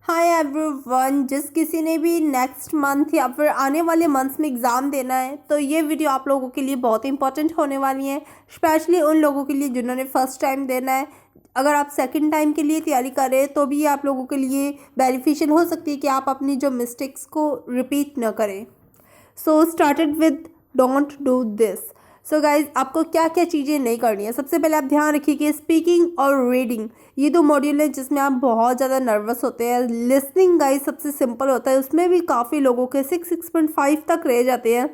Hi everyone, जिस किसी ने भी नेक्स्ट मंथ या फिर आने वाले मंथ्स में एग्ज़ाम देना है तो ये वीडियो आप लोगों के लिए बहुत इंपॉर्टेंट होने वाली है। स्पेशली उन लोगों के लिए जिन्होंने फर्स्ट टाइम देना है। अगर आप सेकंड टाइम के लिए तैयारी कर रहे हैं तो भी आप लोगों के लिए बेनिफिशियल हो सकती है कि आप अपनी जो मिस्टेक्स को रिपीट न करें। So started with don't do this. So guys, आपको क्या क्या चीज़ें नहीं करनी है। सबसे पहले आप ध्यान रखिए कि स्पीकिंग और रीडिंग ये दो मॉड्यूल है जिसमें आप बहुत ज़्यादा नर्वस होते हैं। लिसनिंग गाइज सबसे सिंपल होता है, उसमें भी काफ़ी लोगों के 6.5 तक रह जाते हैं।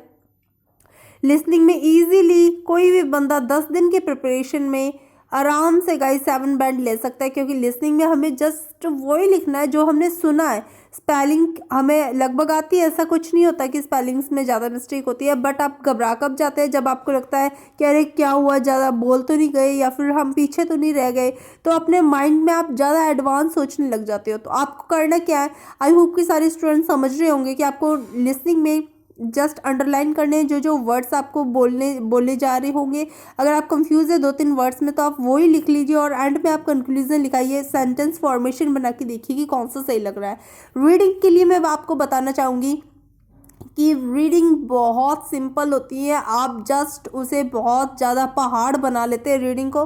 लिसनिंग में इजीली कोई भी बंदा 10 दिन के प्रिपरेशन में आराम से गाइस 7 बैंड ले सकता है, क्योंकि लिसनिंग में हमें जस्ट वही लिखना है जो हमने सुना है। स्पेलिंग हमें लगभग आती है, ऐसा कुछ नहीं होता कि स्पेलिंग्स में ज़्यादा मिस्टेक होती है। बट आप घबरा कब जाते हैं जब आपको लगता है कि अरे क्या हुआ, ज़्यादा बोल तो नहीं गए या फिर हम पीछे तो नहीं रह गए। तो अपने माइंड में आप ज़्यादा एडवांस सोचने लग जाते हो। तो आपको करना क्या है, आई होप कि सारे स्टूडेंट समझ रहे होंगे कि आपको लिसनिंग में जस्ट अंडरलाइन करने हैं जो जो वर्ड्स आपको बोले जा रहे होंगे। अगर आप कंफ्यूज है 2-3 वर्ड्स में तो आप वही लिख लीजिए और एंड में आप कंक्लूजन लिखाइए। सेंटेंस फॉर्मेशन बना के देखिए कि कौन सा सही लग रहा है। रीडिंग के लिए मैं आपको बताना चाहूँगी कि रीडिंग बहुत सिंपल होती है। आप जस्ट उसे बहुत ज़्यादा पहाड़ बना लेते हैं रीडिंग को,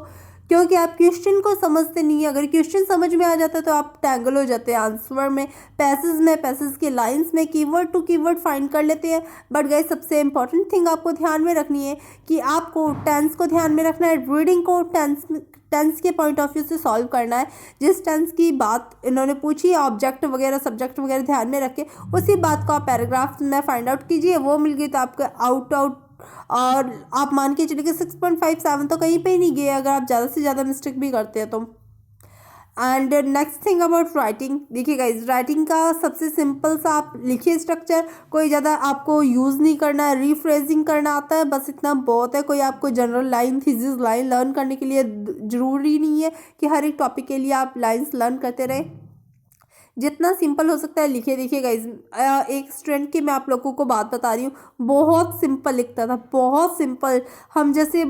क्योंकि आप क्वेश्चन को समझते नहीं है। अगर क्वेश्चन समझ में आ जाता है तो आप टैंगल हो जाते हैं आंसर में, पैसेज के लाइंस में कीवर्ड टू कीवर्ड फाइंड कर लेते हैं। बट गाइस, सबसे इंपॉर्टेंट थिंग आपको ध्यान में रखनी है कि आपको टेंस को ध्यान में रखना है। रीडिंग को टेंस के पॉइंट ऑफ व्यू से सॉल्व करना है। जिस टेंस की बात इन्होंने पूछी, ऑब्जेक्ट वगैरह सब्जेक्ट वगैरह ध्यान में रखे, उसी बात को आप पैराग्राफ में फाइंड आउट कीजिए। वो मिल गई तो आपका आउट और आप मान के चलिए कि 6.57 तो कहीं पे ही नहीं गए अगर आप ज़्यादा से ज़्यादा मिस्टेक भी करते हैं तो। And next thing about writing, देखिए गाइज, राइटिंग का सबसे सिंपल सा आप लिखिए स्ट्रक्चर। कोई ज़्यादा आपको यूज़ नहीं करना है, रीफ्रेजिंग करना आता है, बस इतना बहुत है। कोई आपको general line, thesis line learn करने के लिए ज़रूरी नहीं है कि हर एक टॉपिक के लिए आप लाइन्स लर्न करते रहें। जितना सिंपल हो सकता है लिखिए। देखिए गाइज, एक स्टूडेंट की मैं आप लोगों को बात बता रही हूँ, बहुत सिंपल लिखता था, बहुत सिंपल। हम जैसे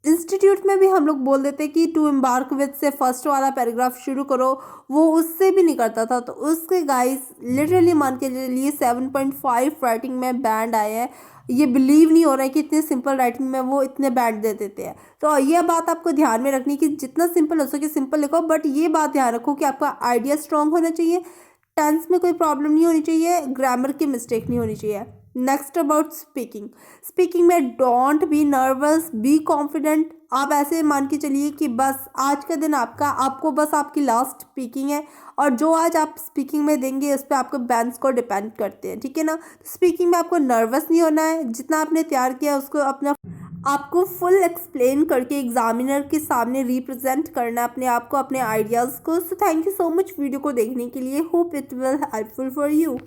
इंस्टीट्यूट में भी हम लोग बोल देते कि टू एम्बार्क विद से फर्स्ट वाला पैराग्राफ शुरू करो, वो उससे भी नहीं करता था। तो उसके गाइस लिटरली मान के लिए 7.5 राइटिंग में बैंड आए हैं। ये बिलीव नहीं हो रहा है कि इतने सिंपल राइटिंग में वो इतने बैंड दे देते हैं। तो ये बात आपको ध्यान में रखनी कि जितना सिंपल हो सके सिंपल लिखो, बट ये बात ध्यान रखो कि आपका आइडिया स्ट्रांग होना चाहिए, टेंस में कोई प्रॉब्लम नहीं होनी चाहिए, ग्रामर की मिस्टेक नहीं होनी चाहिए। नेक्स्ट अबाउट स्पीकिंग, स्पीकिंग में don't be nervous, be confident. आप ऐसे मान के चलिए कि बस आज का दिन आपको बस आपकी लास्ट स्पीकिंग है और जो आज आप स्पीकिंग में देंगे उस पर आपके बैंड्स को डिपेंड करते हैं, ठीक है ना। स्पीकिंग में आपको नर्वस नहीं होना है, जितना आपने तैयार किया उसको आपको फुल एक्सप्लेन करके एग्जामिनर के सामने रिप्रेजेंट करना है अपने आप को, अपने आइडियाज़ को। So thank you so much video को देखने के लिए। Hope it will helpful for you.